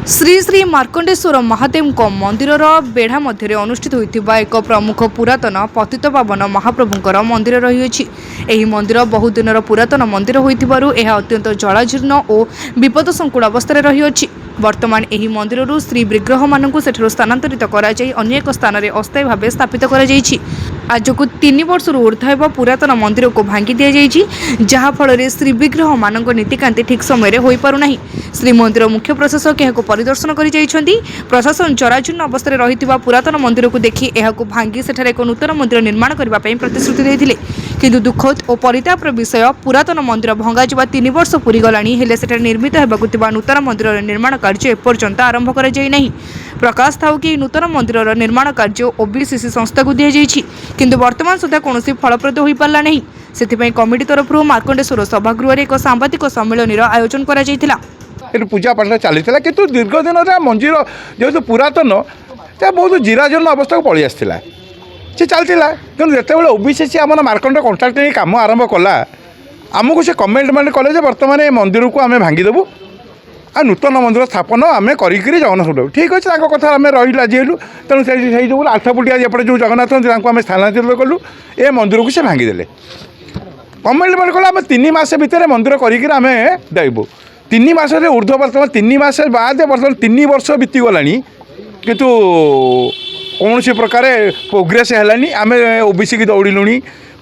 श्री श्री मार्कंडेश्वर महादेव मंदिर बेढ़ा मध्य अनुष्ठित होता एक प्रमुख पुरातन पतितपावन महाप्रभुंकर मंदिर रही यह मंदिर बहुदिन पुरातन मंदिर होइथिबारु यह अत्यंत जलाजीर्ण और विपदसंकुल अवस्था रही वर्तमान यह मंदिर श्री विग्रह मानक स्थानांतरित कर अन्य एक स्थान में अस्थायी भाव स्थापित कर आज को 3 वर्ष ऊर्ध्व पुरातन मंदिर को भांगी दि जाइए जहाँफल श्री विग्रह मानक नीतिकांति ठीक समय हो पारुना। श्रीमंदिर मुख्य प्रशासक यह परिदर्शन कर प्रशासन जराजीर्ण अवस्था रही पुरातन मंदिर को देखि यह भांगी सेठारे एक नूतन मंदिर निर्माण करने प्रतिश्रुति देते किंतु दुखद और परितापर विषय पुरातन मंदिर भंगा 3 वर्ष पूरी गलानी हेले सेठारे निर्मित होगा नूतन मंदिर निर्माण कार्य एपर्यंत आरंभ कर प्रकाश था कि नूतन मंदिर निर्माण कार्य ओबीसीसी संस्था को दि किंतु वर्तमान सुधा कौन फलप्रद हो पारा नहीं से कमिटी तरफ मार्कंडेश्वर सभागृह एक सांबादिक सम्मेलन आयोजन कर पूजा पाठ चली कि दीर्घ दिन मंदिर जेहतु पुरातन बहुत जीराजीर्ण अवस्था को पलि आसाला सी चलता कि जिते ओबीसीसी आम मार्कंड कंट्राक्ट कम आरंभ कला आमको से कमेंटमेंट कले बर्तमान मंदिर को आम भांगीदेबू आ नूतन मंदिर स्थापन आम कर जगन्नाथ ठीक अच्छे कथा आम रही राजी हलु तेणु से जो आठफुटिया एपटे जो जगन्नाथ आम स्थानांतरित कलु ए मंदिर को से भांगीदेले कमेंटमेंट कला आम 3 मास भितर मंदिर करें देबू 3 मास ऊर्ध्व बर्तमान 3 मास बाद बर्तमान 3 वर्ष बीतीगला किंतु कौन सी प्रकार प्रोग्रेस है आम ओबीसी की दौड़िलु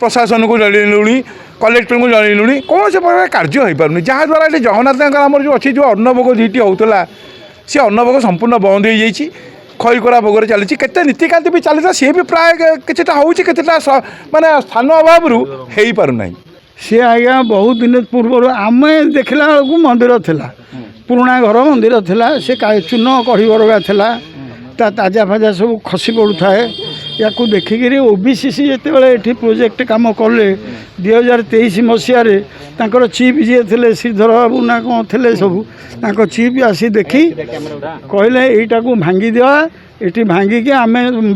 प्रशासन को जनइलु कलेक्टर को जनइलु कौन से प्रकार कार्य हो पार जहाँद्वारा ये जगन्नाथ आम जो अच्छी जो अन्नभोग जीटी होता सी अन्नभोग संपूर्ण बंद हो जाइए खईकोरा भोग चली केते नीतिकांति भी चलता सी भी प्राय किटा होता माने स्थान अभाव हो पारना सी आज्ञा बहुत दिन पूर्व आम देखला बेलू मंदिर थिला पुराणा घर मंदिर थिला से चून कढ़ी बरगा थिला ताजा फाजा सब खसी पड़ू ए या देखिकी ओबीसीसी जिते ये प्रोजेक्ट कम कले 2023 मसीह चीफ जी थे श्रीधर बाबू ना कौन थे सब चीफ आसी देखी कहले यहीटा को भांगी दिया ये भांगिकी आम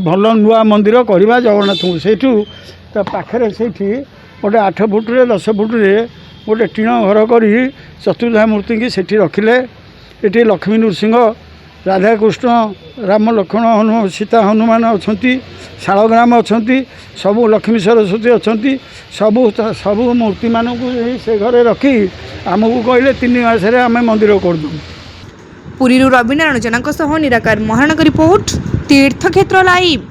भल नुआ मंदिर करवा जगन्नाथ से पाखे से गोटे 8 फुट्रे 10 फुट्रे गोटे टीण घर कर चतुर्धा मूर्ति की सेठी रखिले ये लक्ष्मी नृसिंह राधाकृष्ण राम लक्ष्मण हनुमान सीता हनुमान अच्छा शालग्राम अच्छा सबू लक्ष्मी सरस्वती अच्छा सबू मूर्ति मानक से घरे रखी आमको कहले 3 मास आम मंदिर करदू। पुरी रविनारायण जनक निराकार महानगर रिपोर्ट तीर्थक्षेत्र लाइव।